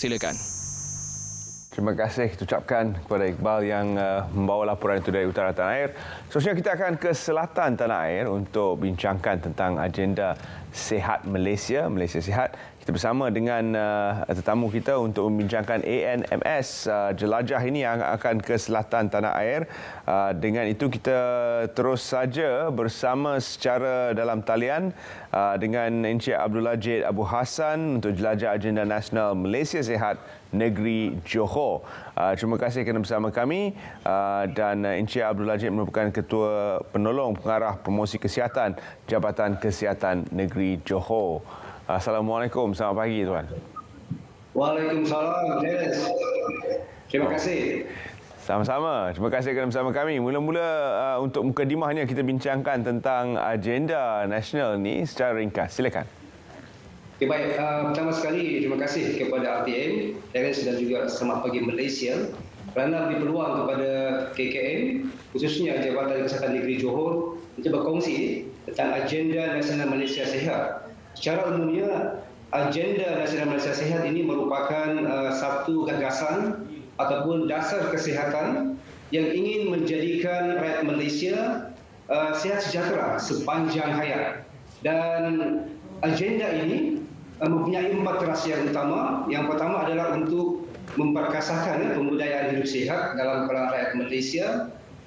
Silakan. Terima kasih kita ucapkan kepada Iqbal yang membawa laporan itu dari utara tanah air. Seterusnya kita akan ke selatan tanah air untuk bincangkan tentang agenda Sihat Malaysia, Malaysia Sihat. Kita bersama dengan tetamu kita untuk membincangkan ANMS jelajah ini yang akan ke selatan tanah air. Dengan itu kita terus saja bersama secara dalam talian dengan Encik Abdul Lajid Abu Hassan untuk jelajah agenda nasional Malaysia Sihat Negeri Johor. Terima kasih kerana bersama kami dan Encik Abdul Lajid merupakan Ketua Penolong Pengarah Promosi Kesihatan Jabatan Kesihatan Negeri Johor. Assalamualaikum, selamat pagi tuan. Waalaikumsalam, Dennis. Terima kasih. Sama-sama, terima kasih kerana bersama kami. Mula-mula untuk mukadimahnya kita bincangkan tentang agenda nasional ni secara ringkas. Silakan. Okay, baik. Pertama sekali, terima kasih kepada RTM, Dennis dan juga Selamat Pagi Malaysia kerana beri peluang kepada KKM, khususnya Jabatan Kesihatan Negeri Johor, untuk berkongsi tentang agenda nasional Malaysia Sihat. Secara umumnya, agenda nasional Malaysia Sihat ini merupakan satu gagasan ataupun dasar kesihatan yang ingin menjadikan rakyat Malaysia sihat sejahtera sepanjang hayat. Dan agenda ini mempunyai 4 teras yang utama. Yang pertama adalah untuk memperkasakan pembudayaan hidup sihat dalam kalangan rakyat Malaysia.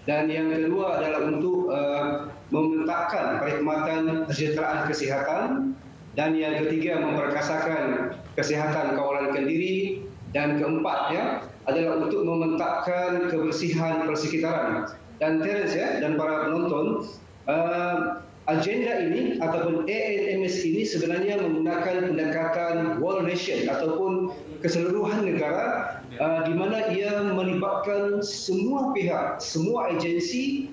Dan yang kedua adalah untuk mementakkan perkhidmatan kesejahteraan kesihatan. Dan yang ketiga memperkasakan kesihatan kawalan kendiri. Dan keempat adalah untuk mementakkan kebersihan persekitaran. Dan Terence dan para penonton, agenda ini ataupun ANMS ini sebenarnya menggunakan pendekatan whole nation ataupun keseluruhan negara di mana ia melibatkan semua pihak, semua agensi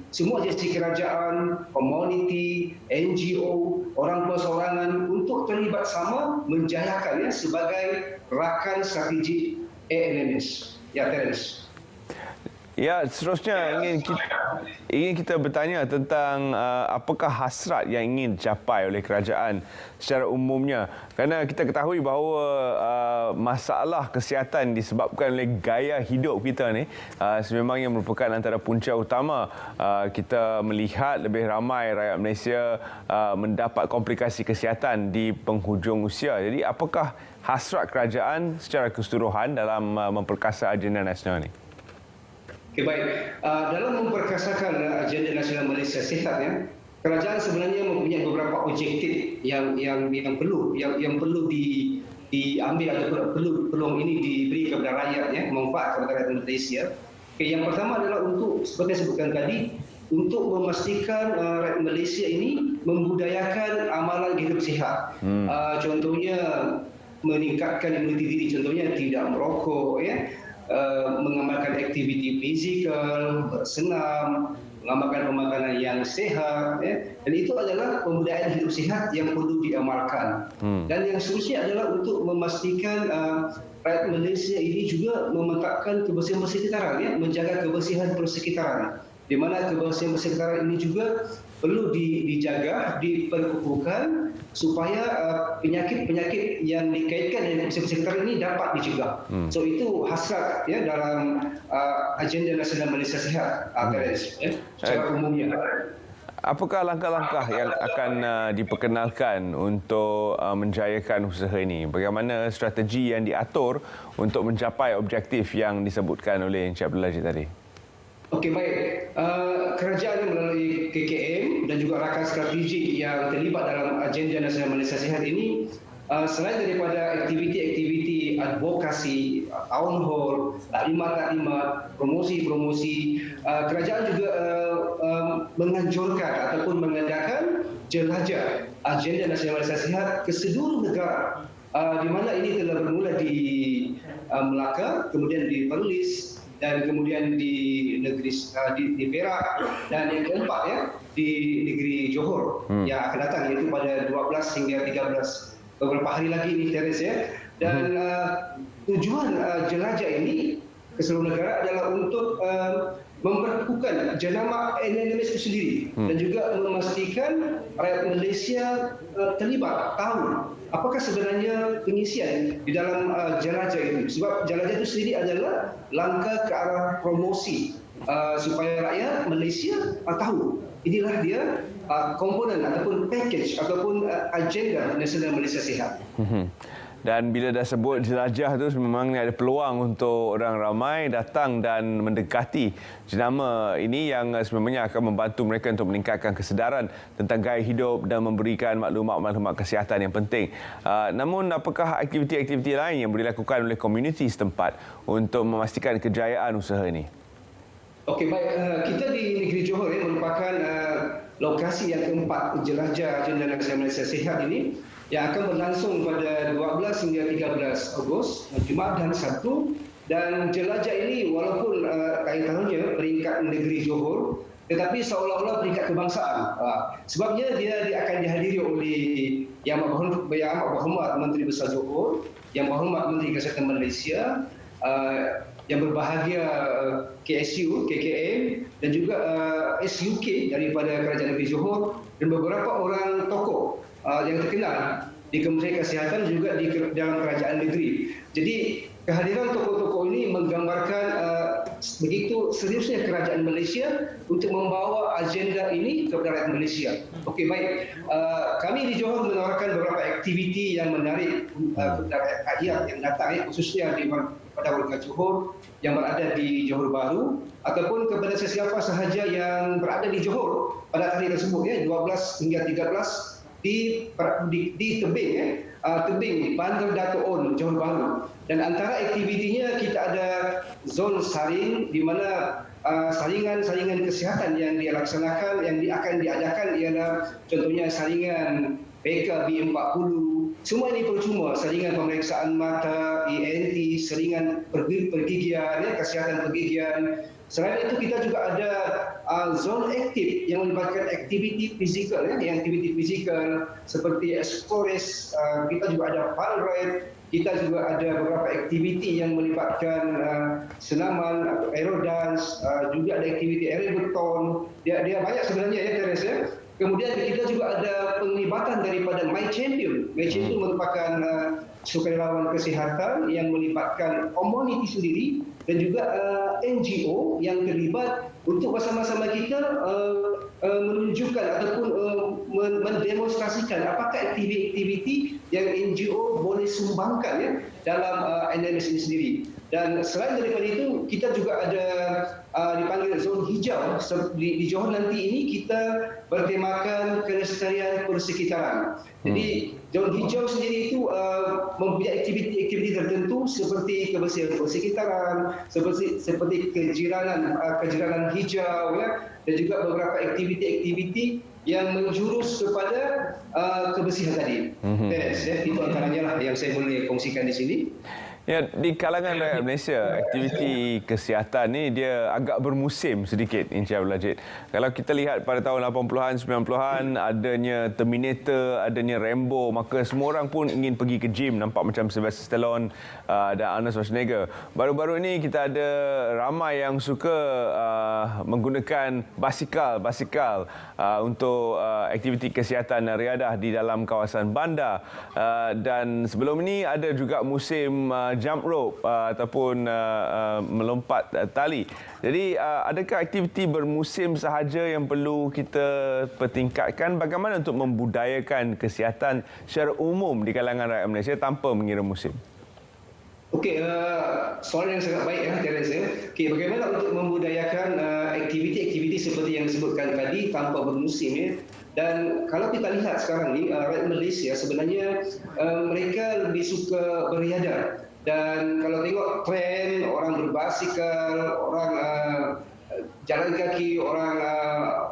kerajaan, komuniti, NGO, orang perseorangan untuk terlibat sama menjayakannya sebagai rakan strategik ANMS. Ya, Terence. Ya, seterusnya ingin kita bertanya tentang apakah hasrat yang ingin dicapai oleh kerajaan secara umumnya. Kerana kita ketahui bahawa masalah kesihatan disebabkan oleh gaya hidup kita ni sememangnya merupakan antara punca utama kita melihat lebih ramai rakyat Malaysia mendapat komplikasi kesihatan di penghujung usia. Jadi apakah hasrat kerajaan secara keseluruhan dalam memperkasa agenda nasional ini? Okay, baik. Dalam memperkasakan agenda nasional Malaysia Sihat, kerajaan sebenarnya mempunyai beberapa objektif yang perlu diambil atau perlu peluang ini diberi kepada rakyat, manfaat kepada rakyat Malaysia. Okay, yang pertama adalah untuk seperti yang sebutkan tadi, untuk memastikan rakyat Malaysia ini membudayakan amalan hidup sihat. Contohnya meningkatkan imuniti diri, contohnya tidak merokok, mengamalkan aktiviti fizikal, bersenam, mengamalkan pemakanan yang sehat, dan itu adalah pembudayaan hidup sihat yang perlu diamalkan. Dan yang seterusnya adalah untuk memastikan rakyat Malaysia ini juga mementakkan kebersihan persekitaran, menjaga kebersihan persekitaran, di mana kebersihan persekitaran ini juga perlu dijaga, diperkukuhkan supaya penyakit-penyakit yang dikaitkan dengan persekitaran ini dapat dicegah. So itu hasrat dalam agenda nasional Malaysia Sihat, secara umumnya. Apakah langkah-langkah yang akan diperkenalkan untuk menjayakan usaha ini? Bagaimana strategi yang diatur untuk mencapai objektif yang disebutkan oleh Encik Abdul Lajid tadi? Okey, baik. Kerajaan melalui KKM dan juga rakan strategik yang terlibat dalam agenda nasional Malaysia Sihat ini, selain daripada aktiviti-aktiviti advokasi, town hall, taklimat-taklimat, promosi-promosi, kerajaan juga menganjurkan ataupun mengadakan jelajah agenda nasional Malaysia Sihat ke seluruh negara, di mana ini telah bermula di Melaka, kemudian di Perlis, dan kemudian di negeri di Perak, dan yang keempat di negeri Johor yang akan datang, iaitu pada 12 hingga 13 beberapa hari lagi ini, Terence, dan tujuan jelajah ini ke seluruh negara adalah untuk memperlakukan jenama NMS itu sendiri dan juga memastikan rakyat Malaysia terlibat, tahu apakah sebenarnya pengisian di dalam jelajah itu. Sebab jelajah itu sendiri adalah langkah ke arah promosi supaya rakyat Malaysia tahu inilah dia komponen ataupun package ataupun agenda Nasional Malaysia Sihat. Dan bila dah sebut jelajah tu memang ada peluang untuk orang ramai datang dan mendekati jenama ini yang sebenarnya akan membantu mereka untuk meningkatkan kesedaran tentang gaya hidup dan memberikan maklumat-maklumat kesihatan yang penting. Namun apakah aktiviti-aktiviti lain yang boleh dilakukan oleh komuniti setempat untuk memastikan kejayaan usaha ini? Okey, baik. Kita di negeri Johor merupakan lokasi yang keempat jelajah agenda Nasional Malaysia Sihat ini yang akan berlangsung pada 12 hingga 13 Ogos, Jumaat dan Sabtu. Dan jelajah ini walaupun kaitannya peringkat negeri Johor, tetapi seolah-olah peringkat kebangsaan. Sebabnya dia akan dihadiri oleh Yang Amat Berhormat Menteri Besar Johor, Yang Berhormat Menteri Kesihatan Malaysia, yang berbahagia KSU, KKM dan juga SUK daripada Kerajaan Negeri Johor dan beberapa orang tokoh yang terkenal di Kementerian Kesihatan juga di dalam kerajaan negeri. Jadi kehadiran tokoh-tokoh ini menggambarkan begitu seriusnya kerajaan Malaysia untuk membawa agenda ini kepada rakyat Malaysia. Okey, baik. Kami di Johor menawarkan beberapa aktiviti yang menarik kepada rakyat yang datang, khususnya pada warga Johor yang berada di Johor Bahru ataupun kepada sesiapa sahaja yang berada di Johor pada hari tersebut 12 hingga 13 di tebing tebing Bandar Dato' On Johor Bahru. Dan antara aktivitinya kita ada zon saring di mana saringan-saringan kesihatan yang dilaksanakan yang akan diadakan ialah contohnya saringan PKB40. Semua ini percuma, saringan pemeriksaan mata, ENT, saringan pergigian, kesihatan pergigian. Selain itu kita juga ada zon aktif yang melibatkan aktiviti fizikal, aktiviti fizikal seperti explorers, kita juga ada fun ride, kita juga ada beberapa aktiviti yang melibatkan senaman atau aerodance, juga ada aktiviti aerobeton. Dia banyak sebenarnya Terence ya. Kemudian kita juga ada penglibatan daripada My Champion. My Champion merupakan sukarelawan kesihatan yang melibatkan komuniti sendiri dan juga NGO yang terlibat untuk bersama-sama kita menunjukkan ataupun mendemonstrasikan apakah aktiviti yang NGO boleh sumbangkan dalam NMS ini sendiri. Dan selain daripada itu, kita juga ada dipanggil zon hijau. Di Johor nanti ini kita bertemakan kelestarian persekitaran. Jadi zon hijau sendiri itu mempunyai aktiviti-aktiviti tertentu seperti kebersihan persekitaran, seperti kejiranan hijau dan juga beberapa aktiviti-aktiviti yang menjurus kepada kebersihan tadi. Itu antaranya lah yang saya boleh kongsikan di sini. Ya, di kalangan rakyat Malaysia, aktiviti kesihatan ni dia agak bermusim sedikit, Encik Abdul Ajid. Kalau kita lihat pada tahun 80-an, 90-an, adanya Terminator, adanya Rambo, maka semua orang pun ingin pergi ke gym, nampak macam Sylvester Stallone dan Arnold Schwarzenegger. Baru-baru ini kita ada ramai yang suka menggunakan basikal untuk aktiviti kesihatan dan riadah di dalam kawasan bandar. Dan sebelum ini ada juga musim jump rope ataupun melompat tali. Jadi adakah aktiviti bermusim sahaja yang perlu kita pertingkatkan? Bagaimana untuk membudayakan kesihatan secara umum di kalangan rakyat Malaysia tanpa mengira musim? Okey, soalan yang sangat baik Terence. Okey, bagaimana untuk membudayakan aktiviti-aktiviti seperti yang disebutkan tadi tanpa bermusim Dan kalau kita lihat sekarang ni rakyat Malaysia sebenarnya mereka lebih suka beriadah. Dan kalau tengok trend orang berbasikal, orang jalan kaki, orang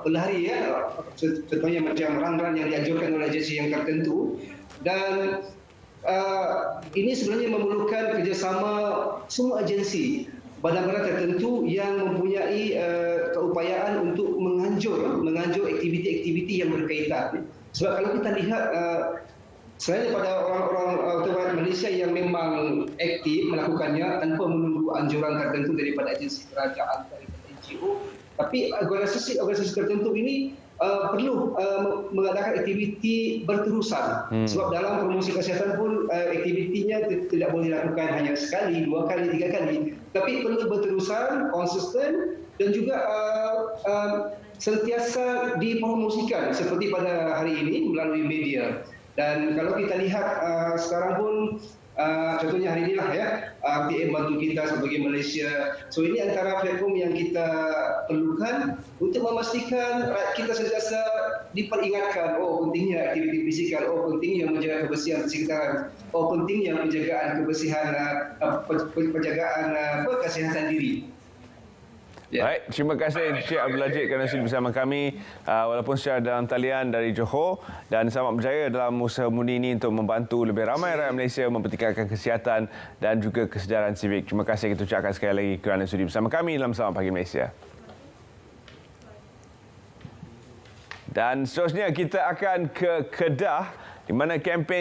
berlari contohnya macam run-run yang dianjurkan oleh agensi yang tertentu. Dan ini sebenarnya memerlukan kerjasama semua agensi badan-badan tertentu yang mempunyai keupayaan untuk menganjur aktiviti-aktiviti yang berkaitan. Sebab kalau kita lihat selain daripada orang-orang Malaysia yang memang aktif melakukannya tanpa menunggu anjuran tertentu daripada agensi kerajaan, daripada NGO, tapi organisasi tertentu ini perlu mengadakan aktiviti berterusan. Sebab dalam promosi kesihatan pun aktivitinya tidak boleh dilakukan hanya sekali, 2 kali, 3 kali, tapi perlu berterusan, konsisten dan juga sentiasa dipromosikan seperti pada hari ini melalui media. Dan kalau kita lihat sekarang pun contohnya hari inilah ya, RTM bantu kita sebagai Malaysia. So ini antara platform yang kita perlukan untuk memastikan kita sentiasa diperingatkan, pentingnya aktiviti fizikal, pentingnya menjaga kebersihan sekitar, pentingnya penjagaan kebersihan, penjagaan kesihatan diri. Yeah. Baik, terima kasih Encik Abdul Ajid kerana sudi bersama kami walaupun secara dalam talian dari Johor, dan selamat berjaya dalam usaha mundi ini untuk membantu lebih ramai rakyat Malaysia mempertingkatkan kesihatan dan juga kesedaran sivik. Terima kasih kita ucapkan sekali lagi kerana sudi bersama kami dalam Selamat Pagi Malaysia. Dan seterusnya kita akan ke Kedah di mana kempen